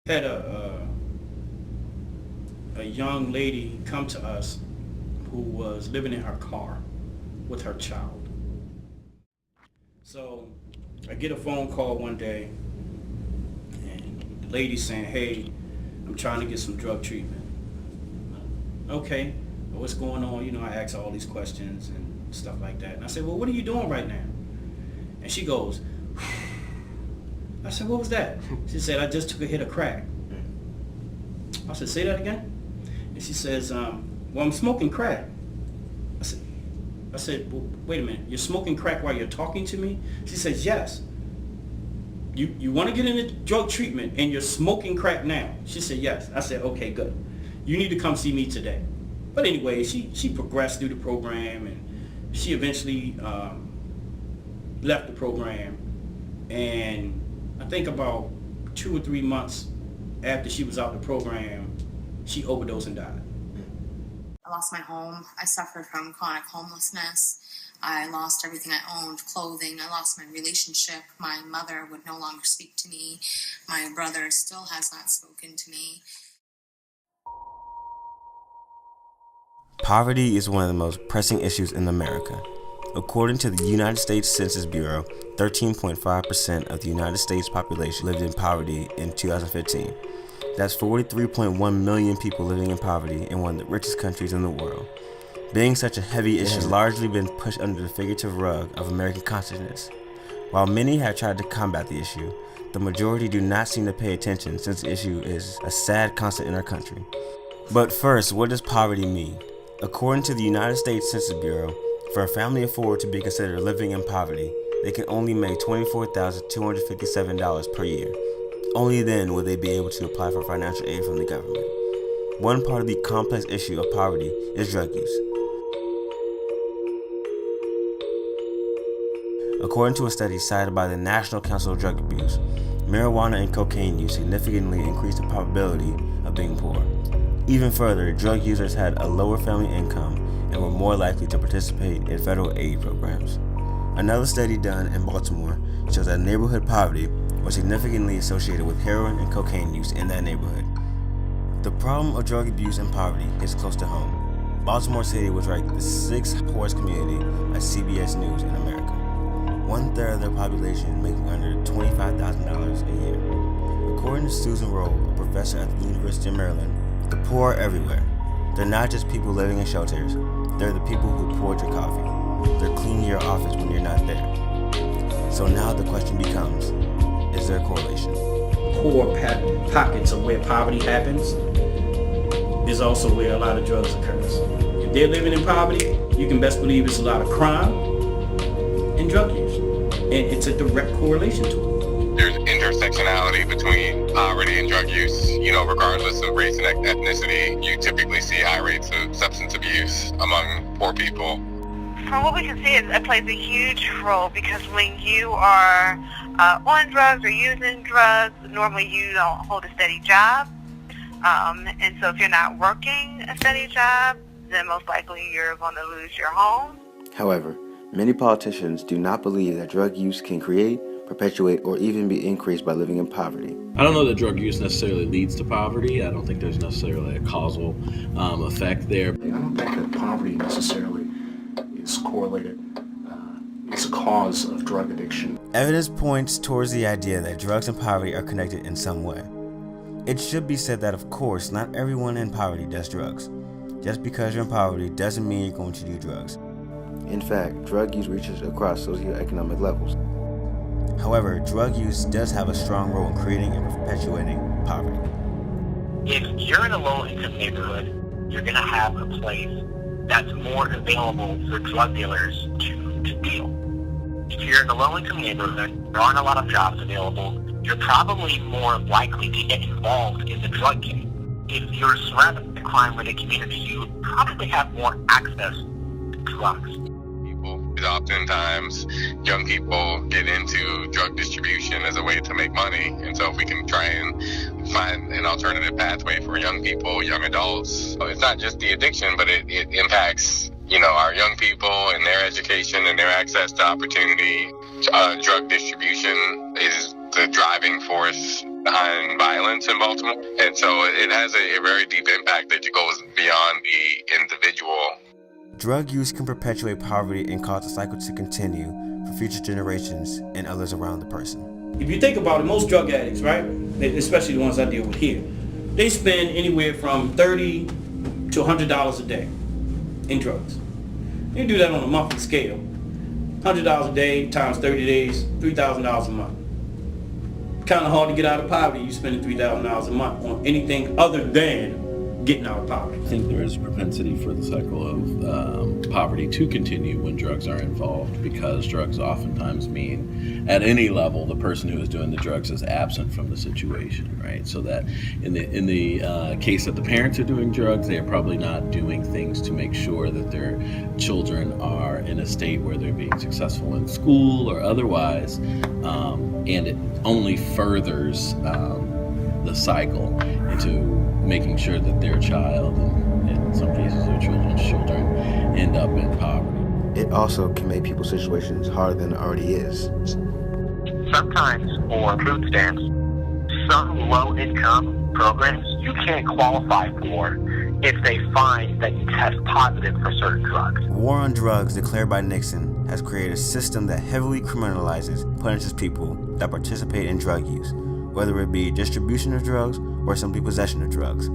Had a young lady come to us who was living in her car with her child. So I get a phone call one day, and the lady saying, "Hey, I'm trying to get some drug treatment." Okay, well, what's going on? I ask all these questions and stuff like that. And I said, "Well, what are you doing right now?" And she goes, I said, "What was that?" She said, "I just took a hit of crack." I said, "Say that again?" And she says, "Well, I'm smoking crack." I said, "Well, wait a minute. You're smoking crack while you're talking to me?" She says, "Yes." You want to get into drug treatment and you're smoking crack now?" She said, "Yes." I said, "Okay, good. You need to come see me today." But anyway, she progressed through the program, and she eventually left the program. And I think about 2 or 3 months after she was out the program, she overdosed and died. I lost my home. I suffered from chronic homelessness. I lost everything I owned, clothing. I lost my relationship. My mother would no longer speak to me. My brother still has not spoken to me. Poverty is one of the most pressing issues in America. According to the United States Census Bureau, 13.5% of the United States population lived in poverty in 2015. That's 43.1 million people living in poverty in one of the richest countries in the world. Being such a heavy issue has largely been pushed under the figurative rug of American consciousness. While many have tried to combat the issue, the majority do not seem to pay attention since the issue is a sad constant in our country. But first, what does poverty mean? According to the United States Census Bureau, for a family of four to be considered living in poverty, they can only make $24,257 per year. Only then will they be able to apply for financial aid from the government. One part of the complex issue of poverty is drug use. According to a study cited by the National Council of Drug Abuse, marijuana and cocaine use significantly increased the probability of being poor. Even further, drug users had a lower family income and were more likely to participate in federal aid programs. Another study done in Baltimore shows that neighborhood poverty was significantly associated with heroin and cocaine use in that neighborhood. The problem of drug abuse and poverty is close to home. Baltimore City was ranked the 6th poorest community by CBS News in America. 1/3 of their population making under $25,000 a year. According to Susan Rowe, a professor at the University of Maryland, the poor are everywhere. They're not just people living in shelters. They're the people who poured your coffee. They're cleaning your office when you're not there. So now the question becomes, is there a correlation? Poor pockets of where poverty happens is also where a lot of drugs occurs. If they're living in poverty, you can best believe it's a lot of crime and drug use. And it's a direct correlation to it. There's intersectionality between poverty and drug use. Regardless of race and ethnicity, you typically see high rates of substance abuse among poor people. From what we can see, it plays a huge role because when you are on drugs or using drugs, normally you don't hold a steady job. And so if you're not working a steady job, then most likely you're going to lose your home. However, many politicians do not believe that drug use can create, perpetuate, or even be increased by living in poverty. I don't know that drug use necessarily leads to poverty. I don't think there's necessarily a causal effect there. I don't think that poverty necessarily is correlated. It's a cause of drug addiction. Evidence points towards the idea that drugs and poverty are connected in some way. It should be said that, of course, not everyone in poverty does drugs. Just because you're in poverty doesn't mean you're going to do drugs. In fact, drug use reaches across socioeconomic levels. However, drug use does have a strong role in creating and perpetuating poverty. If you're in a low-income neighborhood, you're going to have a place that's more available for drug dealers to deal. If you're in a low-income neighborhood, there aren't a lot of jobs available, you're probably more likely to get involved in the drug game. If you're surrounded by a crime-ridden community, you probably have more access to drugs. Oftentimes, young people get into drug distribution as a way to make money. And so if we can try and find an alternative pathway for young people, young adults, so it's not just the addiction, but it impacts, our young people and their education and their access to opportunity. Drug distribution is the driving force behind violence in Baltimore. And so it has a very deep impact that goes beyond the individual. Drug use can perpetuate poverty and cause the cycle to continue for future generations and others around the person. If you think about it, most drug addicts, right, especially the ones I deal with here, they spend anywhere from $30 to $100 a day in drugs. You do that on a monthly scale. $100 a day times 30 days, $3,000 a month. Kind of hard to get out of poverty. You spending $3,000 a month on anything other than getting out of poverty. I think there is a propensity for the cycle of poverty to continue when drugs are involved, because drugs oftentimes mean, at any level, the person who is doing the drugs is absent from the situation, right? So that in the case that the parents are doing drugs, they are probably not doing things to make sure that their children are in a state where they're being successful in school or otherwise, and it only furthers the cycle into making sure that their child, and in some cases their children's children, end up in poverty. It also can make people's situations harder than it already is. Sometimes for food stamps, some low-income programs you can't qualify for if they find that you test positive for certain drugs. War on drugs declared by Nixon has created a system that heavily criminalizes, punishes people that participate in drug use, whether it be distribution of drugs or simply possession of drugs.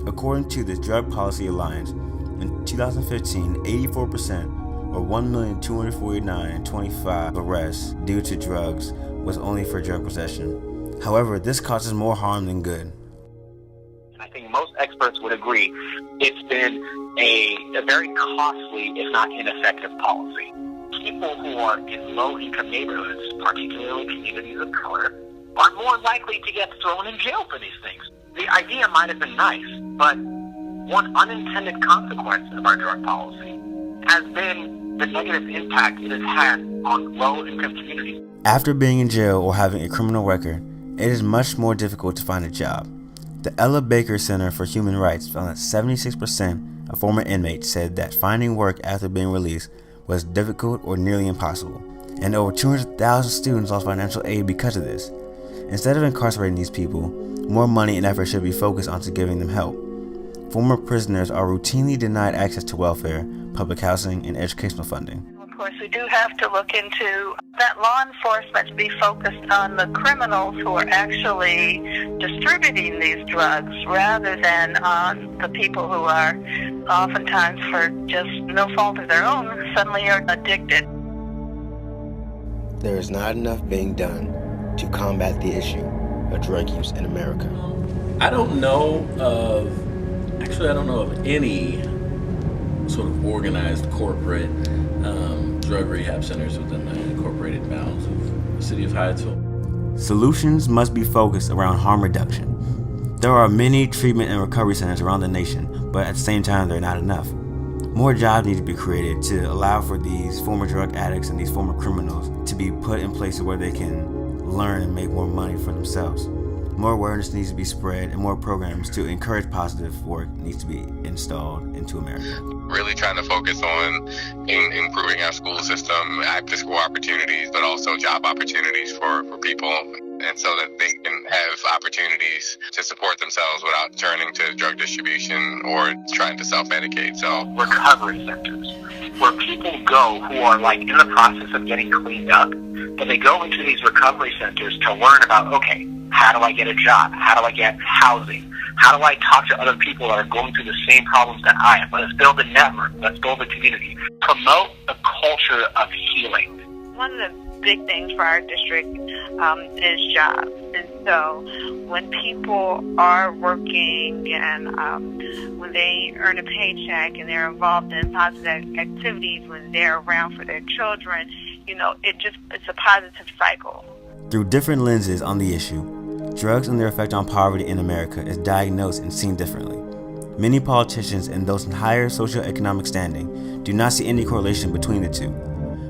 According to the Drug Policy Alliance, in 2015, 84% or 1,249,025 arrests due to drugs was only for drug possession. However, this causes more harm than good. I think most experts would agree it's been a very costly, if not ineffective, policy. People who are in low-income neighborhoods, particularly communities of color, are more likely to get thrown in jail for these things. The idea might have been nice, but one unintended consequence of our drug policy has been the negative impact it has had on low-income communities. After being in jail or having a criminal record, it is much more difficult to find a job. The Ella Baker Center for Human Rights found that 76% of former inmates said that finding work after being released was difficult or nearly impossible, and over 200,000 students lost financial aid because of this. Instead of incarcerating these people, more money and effort should be focused onto giving them help. Former prisoners are routinely denied access to welfare, public housing, and educational funding. Of course, we do have to look into that law enforcement to be focused on the criminals who are actually distributing these drugs rather than on the people who are oftentimes, for just no fault of their own, suddenly are addicted. There is not enough being done to combat the issue of drug use in America. I don't know of any sort of organized corporate drug rehab centers within the incorporated bounds of the city of Hyattsville. Solutions must be focused around harm reduction. There are many treatment and recovery centers around the nation, but at the same time, they're not enough. More jobs need to be created to allow for these former drug addicts and these former criminals to be put in places where they can learn and make more money for themselves. More awareness needs to be spread, and more programs to encourage positive work needs to be installed into America. Really trying to focus on improving our school system, after-school opportunities, but also job opportunities for people, and so that they can have opportunities to support themselves without turning to drug distribution or trying to self-medicate. So Recovery centers, where people go who are like in the process of getting cleaned up, but they go into these recovery centers to learn about, okay, how do I get a job? How do I get housing? How do I talk to other people that are going through the same problems that I am? Let's build a network. Let's build a community. Promote a culture of healing. One of the big things for our district is jobs. And so when people are working and when they earn a paycheck and they're involved in positive activities, when they're around for their children, it's a positive cycle. Through different lenses on the issue, drugs and their effect on poverty in America is diagnosed and seen differently. Many politicians and those in higher socioeconomic standing do not see any correlation between the two,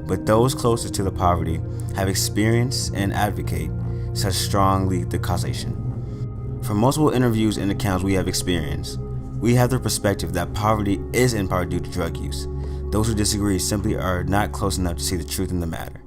but those closer to the poverty have experienced and advocate such strongly the causation. From multiple interviews and accounts we have experienced, we have the perspective that poverty is in part due to drug use. Those who disagree simply are not close enough to see the truth in the matter.